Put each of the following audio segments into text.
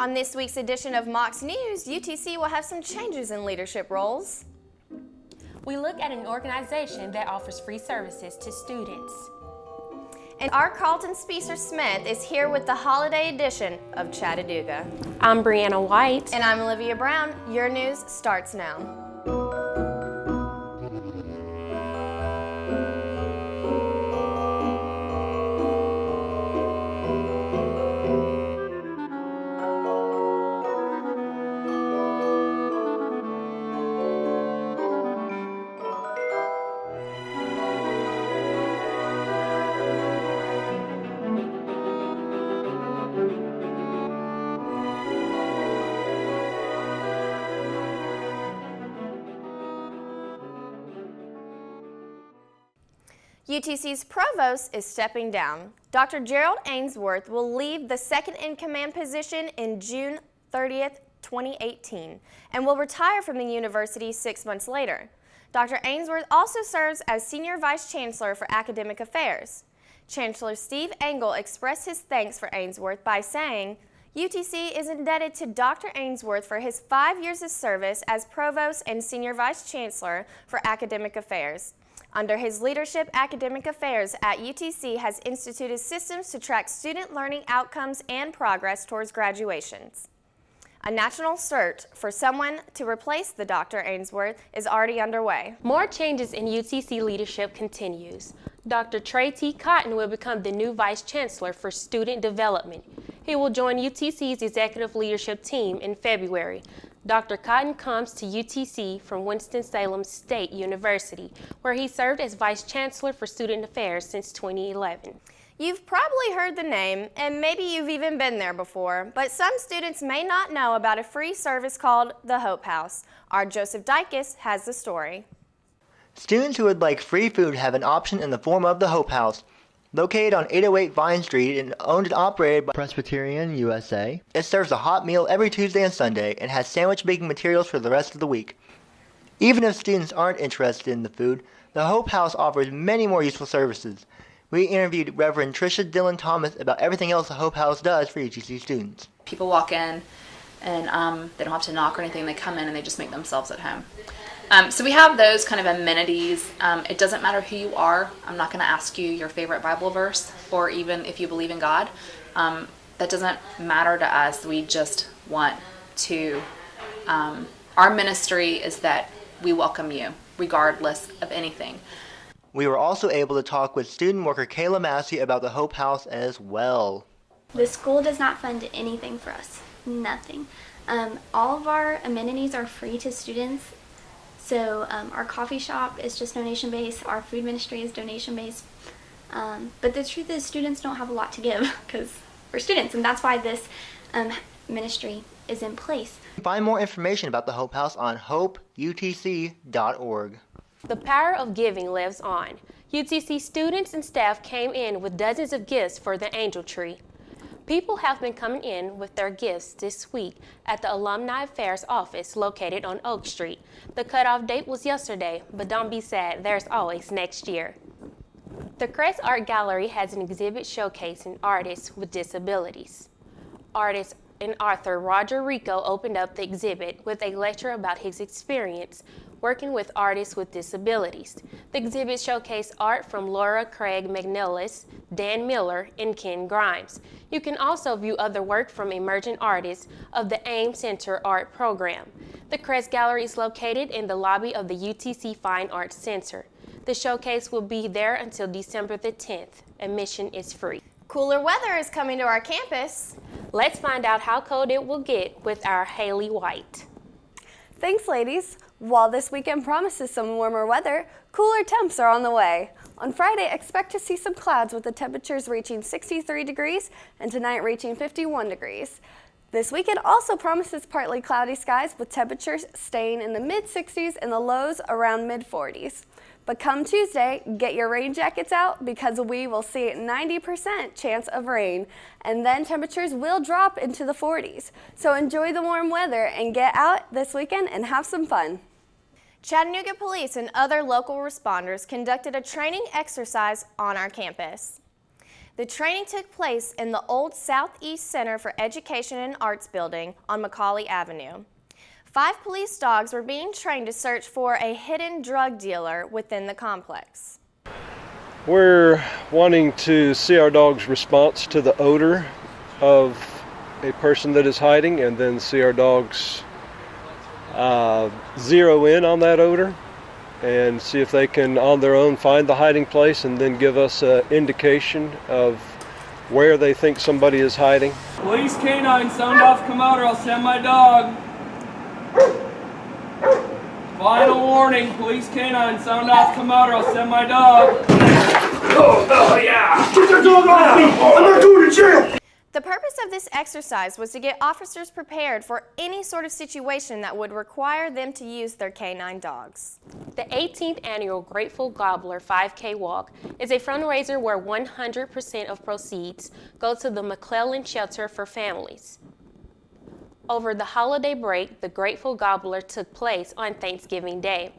On this week's edition of Mocs News, UTC will have some changes in leadership roles. We look at an organization that offers free services to students. And our Carlton Speaker Smith is here with the holiday edition of Chattanooga. I'm Brianna White. And I'm Olivia Brown. Your news starts now. UTC's provost is stepping down. Dr. Gerald Ainsworth will leave the second-in-command position in June 30th, 2018, and will retire from the university 6 months later. Dr. Ainsworth also serves as Senior Vice Chancellor for Academic Affairs. Chancellor Steve Engel expressed his thanks for Ainsworth by saying, UTC is indebted to Dr. Ainsworth for his 5 years of service as Provost and Senior Vice Chancellor for Academic Affairs. Under his leadership, Academic Affairs at UTC has instituted systems to track student learning outcomes and progress towards graduations. A national search for someone to replace the Dr. Ainsworth is already underway. More changes in UTC leadership continues. Dr. Trey T. Cotton will become the new Vice Chancellor for Student Development. He will join UTC's executive leadership team in February. Dr. Cotton comes to UTC from Winston-Salem State University, where he served as Vice Chancellor for Student Affairs since 2011. You've probably heard the name, and maybe you've even been there before, but some students may not know about a free service called the Hope House. Our Joseph Dykes has the story. Students who would like free food have an option in the form of the Hope House. Located on 808 Vine Street and owned and operated by Presbyterian USA, it serves a hot meal every Tuesday and Sunday and has sandwich making materials for the rest of the week. Even if students aren't interested in the food, the Hope House offers many more useful services. We interviewed Reverend Tricia Dillon Thomas about everything else the Hope House does for UTC students. People walk in and they don't have to knock or anything. They come in and they just make themselves at home. So we have those kind of amenities. It doesn't matter who you are. I'm not going to ask you your favorite Bible verse or even if you believe in God. That doesn't matter to us. We just want to, our ministry is that we welcome you regardless of anything. We were also able to talk with student worker Kayla Massey about the Hope House as well. The school does not fund anything for us. Nothing. All of our amenities are free to students. So our coffee shop is just donation-based, our food ministry is donation-based, but the truth is students don't have a lot to give because we're students, and that's why this ministry is in place. Find more information about the Hope House on hopeutc.org. The power of giving lives on. UTC students and staff came in with dozens of gifts for the Angel Tree. People have been coming in with their gifts this week at the Alumni Affairs office located on Oak Street. The cutoff date was yesterday, but don't be sad, there's always next year. The Crest Art Gallery has an exhibit showcasing artists with disabilities. Artist and author Roger Rico opened up the exhibit with a lecture about his experience working with artists with disabilities. The exhibit showcased art from Laura Craig McNellis, Dan Miller, and Ken Grimes. You can also view other work from emerging artists of the AIM Center Art Program. The Crest Gallery is located in the lobby of the UTC Fine Arts Center. The showcase will be there until December the 10th. Admission is free. Cooler weather is coming to our campus. Let's find out how cold it will get with our Haley White. Thanks, ladies. While this weekend promises some warmer weather, cooler temps are on the way. On Friday, expect to see some clouds with the temperatures reaching 63 degrees and tonight reaching 51 degrees. This weekend also promises partly cloudy skies with temperatures staying in the mid-60s and the lows around mid-40s. But come Tuesday, get your rain jackets out because we will see a 90% chance of rain, and then temperatures will drop into the 40s. So enjoy the warm weather and get out this weekend and have some fun. Chattanooga Police and other local responders conducted a training exercise on our campus. The training took place in the old Southeast Center for Education and Arts building on Macaulay Avenue. 5 police dogs were being trained to search for a hidden drug dealer within the complex. We're wanting to see our dog's response to the odor of a person that is hiding, and then see our dogs zero in on that odor and see if they can on their own find the hiding place and then give us an indication of where they think somebody is hiding. Police canine, sound off, come out or I'll send my dog. Final warning, police canine, sound off, come out or I'll send my dog. Oh yeah! Get that dog off me! I'm not going to jail! The purpose of this exercise was to get officers prepared for any sort of situation that would require them to use their canine dogs. The 18th annual Grateful Gobbler 5K Walk is a fundraiser where 100% of proceeds go to the McClellan Shelter for Families. Over the holiday break, the Grateful Gobbler took place on Thanksgiving Day.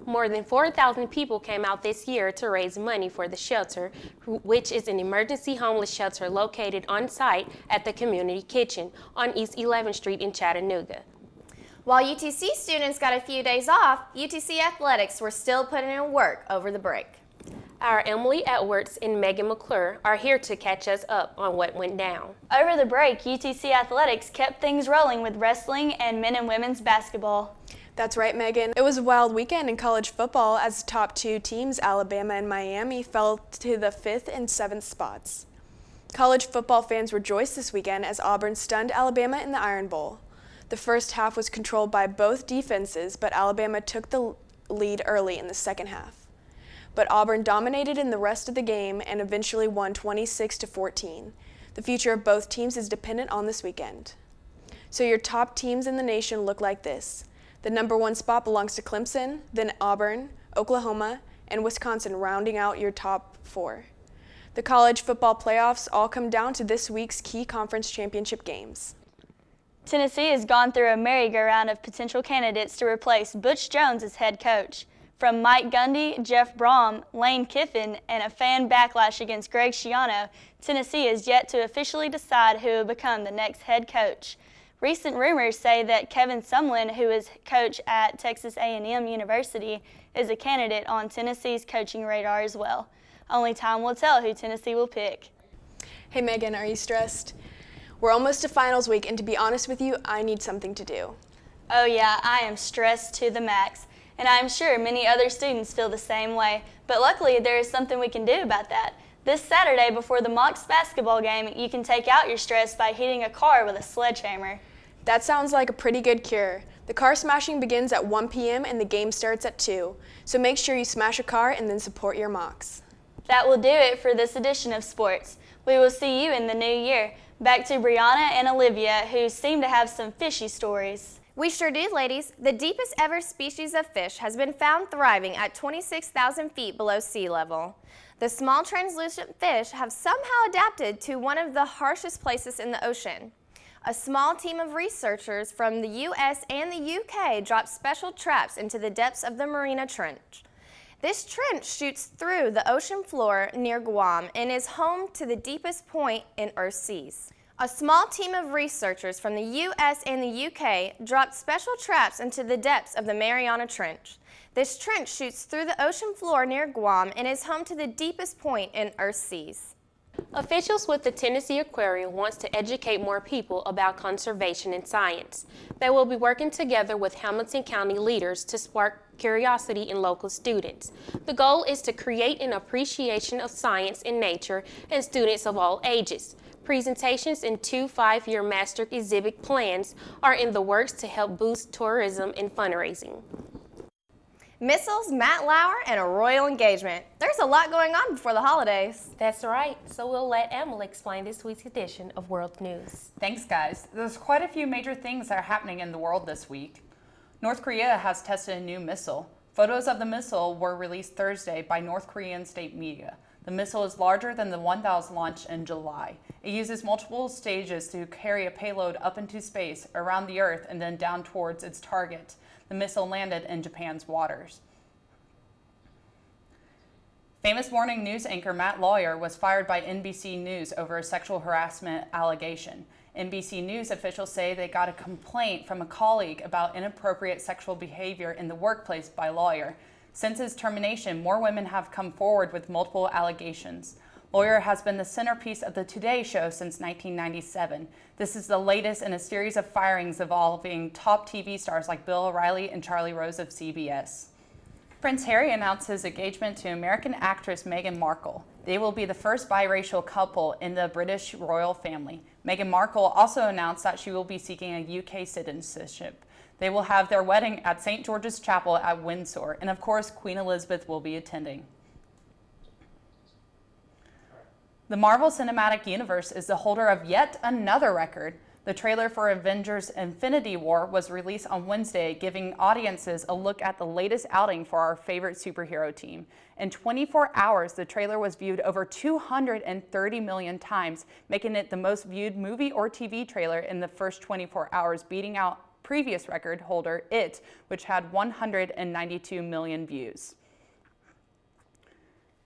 More than 4,000 people came out this year to raise money for the shelter, which is an emergency homeless shelter located on site at the community kitchen on East 11th Street in Chattanooga. While UTC students got a few days off, UTC athletics were still putting in work over the break. Our Emily Edwards and Megan McClure are here to catch us up on what went down. Over the break, UTC athletics kept things rolling with wrestling and men and women's basketball. That's right, Megan. It was a wild weekend in college football as the top 2 teams, Alabama and Miami, fell to the 5th and 7th spots. College football fans rejoiced this weekend as Auburn stunned Alabama in the Iron Bowl. The first half was controlled by both defenses, but Alabama took the lead early in the second half. But Auburn dominated in the rest of the game and eventually won 26-14. The future of both teams is dependent on this weekend. So your top teams in the nation look like this. The number 1 spot belongs to Clemson, then Auburn, Oklahoma, and Wisconsin rounding out your top 4. The college football playoffs all come down to this week's key conference championship games. Tennessee has gone through a merry-go-round of potential candidates to replace Butch Jones as head coach. From Mike Gundy, Jeff Brom, Lane Kiffin, and a fan backlash against Greg Schiano, Tennessee is yet to officially decide who will become the next head coach. Recent rumors say that Kevin Sumlin, who is coach at Texas A&M University, is a candidate on Tennessee's coaching radar as well. Only time will tell who Tennessee will pick. Hey Megan, are you stressed? We're almost to finals week, and to be honest with you, I need something to do. Oh yeah, I am stressed to the max, and I am sure many other students feel the same way, but luckily there is something we can do about that. This Saturday before the Mocs basketball game, you can take out your stress by hitting a car with a sledgehammer. That sounds like a pretty good cure. The car smashing begins at 1 p.m. and the game starts at 2. So make sure you smash a car and then support your Mocs. That will do it for this edition of Sports. We will see you in the new year. Back to Brianna and Olivia, who seem to have some fishy stories. We sure do, ladies. The deepest ever species of fish has been found thriving at 26,000 feet below sea level. The small translucent fish have somehow adapted to one of the harshest places in the ocean. A small team of researchers from the U.S. and the UK dropped special traps into the depths of the Mariana Trench. This trench shoots through the ocean floor near Guam and is home to the deepest point in Earth's seas. A small team of researchers from the U.S. and the UK dropped special traps into the depths of the Mariana Trench. This trench shoots through the ocean floor near Guam and is home to the deepest point in Earth's seas. Officials with the Tennessee Aquarium wants to educate more people about conservation and science. They will be working together with Hamilton County leaders to spark curiosity in local students. The goal is to create an appreciation of science and nature in students of all ages. Presentations and 2 5-year master exhibit plans are in the works to help boost tourism and fundraising. Missiles, Matt Lauer, and a royal engagement. There's a lot going on before the holidays. That's right, so we'll let Emily explain this week's edition of World News. Thanks, guys. There's quite a few major things that are happening in the world this week. North Korea has tested a new missile. Photos of the missile were released Thursday by North Korean state media. The missile is larger than the one that was launched in July. It uses multiple stages to carry a payload up into space, around the Earth, and then down towards its target. The missile landed in Japan's waters. Famous morning news anchor Matt Lawyer was fired by NBC News over a sexual harassment allegation. NBC News officials say they got a complaint from a colleague about inappropriate sexual behavior in the workplace by Lawyer. Since his termination, more women have come forward with multiple allegations. Lawyer has been the centerpiece of the Today Show since 1997. This is the latest in a series of firings involving top TV stars like Bill O'Reilly and Charlie Rose of CBS. Prince Harry announced his engagement to American actress Meghan Markle. They will be the first biracial couple in the British royal family. Meghan Markle also announced that she will be seeking a UK citizenship. They will have their wedding at St. George's Chapel at Windsor, and of course, Queen Elizabeth will be attending. The Marvel Cinematic Universe is the holder of yet another record. The trailer for Avengers Infinity War was released on Wednesday, giving audiences a look at the latest outing for our favorite superhero team. In 24 hours, the trailer was viewed over 230 million times, making it the most viewed movie or TV trailer in the first 24 hours, beating out previous record holder It, which had 192 million views.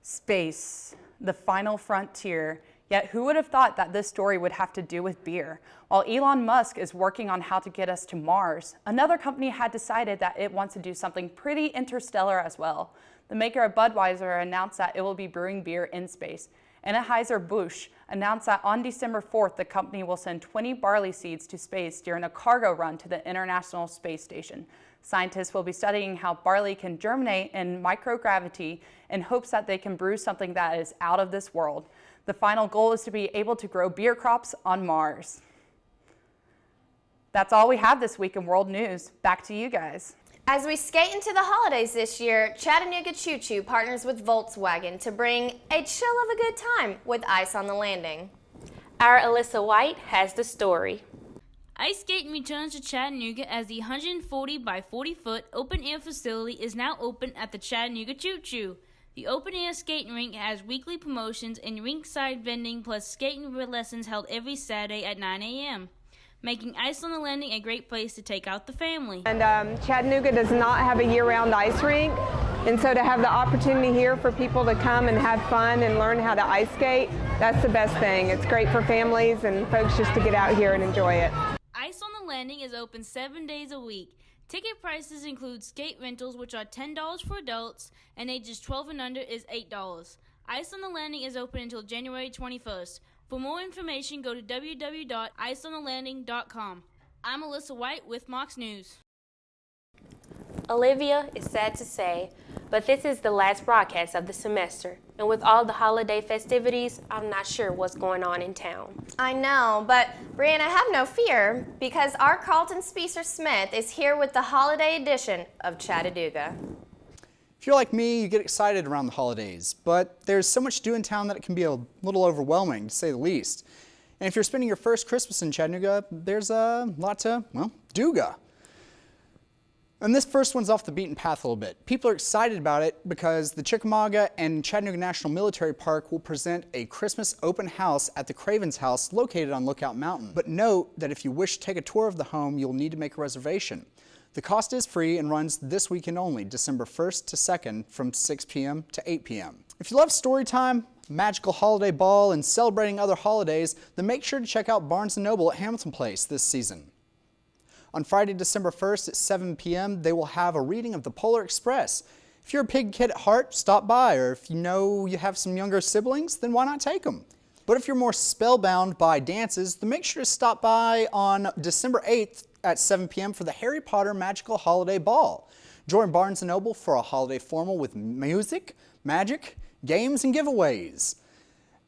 Space, the final frontier. Yet who would have thought that this story would have to do with beer? While Elon Musk is working on how to get us to Mars, another company had decided that it wants to do something pretty interstellar as well. The maker of Budweiser announced that it will be brewing beer in space. Anheuser-Busch announced that on December 4th, the company will send 20 barley seeds to space during a cargo run to the International Space Station. Scientists will be studying how barley can germinate in microgravity in hopes that they can brew something that is out of this world. The final goal is to be able to grow beer crops on Mars. That's all we have this week in world news. Back to you guys. As we skate into the holidays this year, Chattanooga Choo Choo partners with Volkswagen to bring a chill of a good time with Ice on the Landing. Our Alyssa White has the story. Ice skating returns to Chattanooga as the 140 by 40 foot open air facility is now open at the Chattanooga Choo Choo. The open-air skating rink has weekly promotions and rink-side vending plus skating lessons held every Saturday at 9 a.m., making Ice on the Landing a great place to take out the family. And Chattanooga does not have a year-round ice rink, and so to have the opportunity here for people to come and have fun and learn how to ice skate, that's the best thing. It's great for families and folks just to get out here and enjoy it. Ice on the Landing is open 7 days a week. Ticket prices include skate rentals, which are $10 for adults, and ages 12 and under is $8. Ice on the Landing is open until January 21st. For more information, go to www.iceonthelanding.com. I'm Alyssa White with Mocs News. Olivia is sad to say, but this is the last broadcast of the semester. And with all the holiday festivities, I'm not sure what's going on in town. I know, but Brianna, have no fear, because our Carlton Speaker Smith is here with the holiday edition of Chattanooga. If you're like me, you get excited around the holidays, but there's so much to do in town that it can be a little overwhelming, to say the least. And if you're spending your first Christmas in Chattanooga, there's a lot to, well, do-ga. And this first one's off the beaten path a little bit. People are excited about it because the Chickamauga and Chattanooga National Military Park will present a Christmas open house at the Craven's House located on Lookout Mountain. But note that if you wish to take a tour of the home, you'll need to make a reservation. The cost is free and runs this weekend only, December 1st to 2nd from 6 p.m. to 8 p.m. If you love story time, magical holiday ball, and celebrating other holidays, then make sure to check out Barnes & Noble at Hamilton Place this season. On Friday, December 1st at 7 p.m., they will have a reading of the Polar Express. If you're a pig kid at heart, stop by, or if you know you have some younger siblings, then why not take them? But if you're more spellbound by dances, then make sure to stop by on December 8th at 7 p.m. for the Harry Potter Magical Holiday Ball. Join Barnes & Noble for a holiday formal with music, magic, games, and giveaways.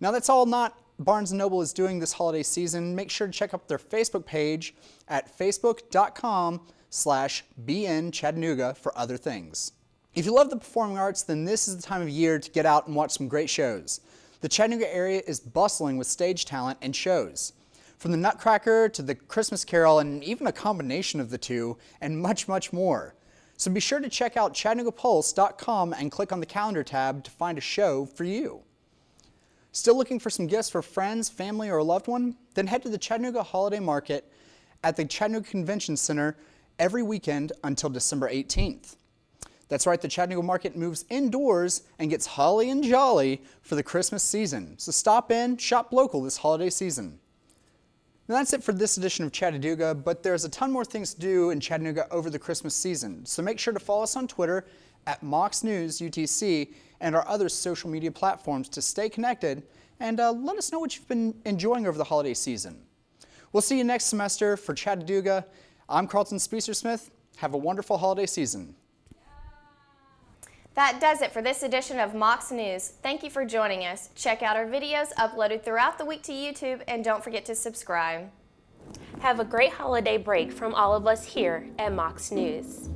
Now that's all not Barnes & Noble is doing this holiday season. Make sure to check out their Facebook page at facebook.com/BNChattanooga for other things. If you love the performing arts, then this is the time of year to get out and watch some great shows. The Chattanooga area is bustling with stage talent and shows. From the Nutcracker to the Christmas Carol and even a combination of the two and much, much more. So be sure to check out ChattanoogaPulse.com and click on the calendar tab to find a show for you. Still looking for some gifts for friends, family, or a loved one? Then head to the Chattanooga Holiday Market at the Chattanooga Convention Center every weekend until December 18th. That's right, the Chattanooga Market moves indoors and gets holly and jolly for the Christmas season. So stop in, shop local this holiday season. And that's it for this edition of Chattanooga, but there's a ton more things to do in Chattanooga over the Christmas season. So make sure to follow us on Twitter at MOCSnewsUTC and our other social media platforms to stay connected and let us know what you've been enjoying over the holiday season. We'll see you next semester for Chattanooga. I'm Carlton Speaker-Smith. Have a wonderful holiday season. That does it for this edition of Mocs News. Thank you for joining us. Check out our videos uploaded throughout the week to YouTube, and don't forget to subscribe. Have a great holiday break from all of us here at Mocs News.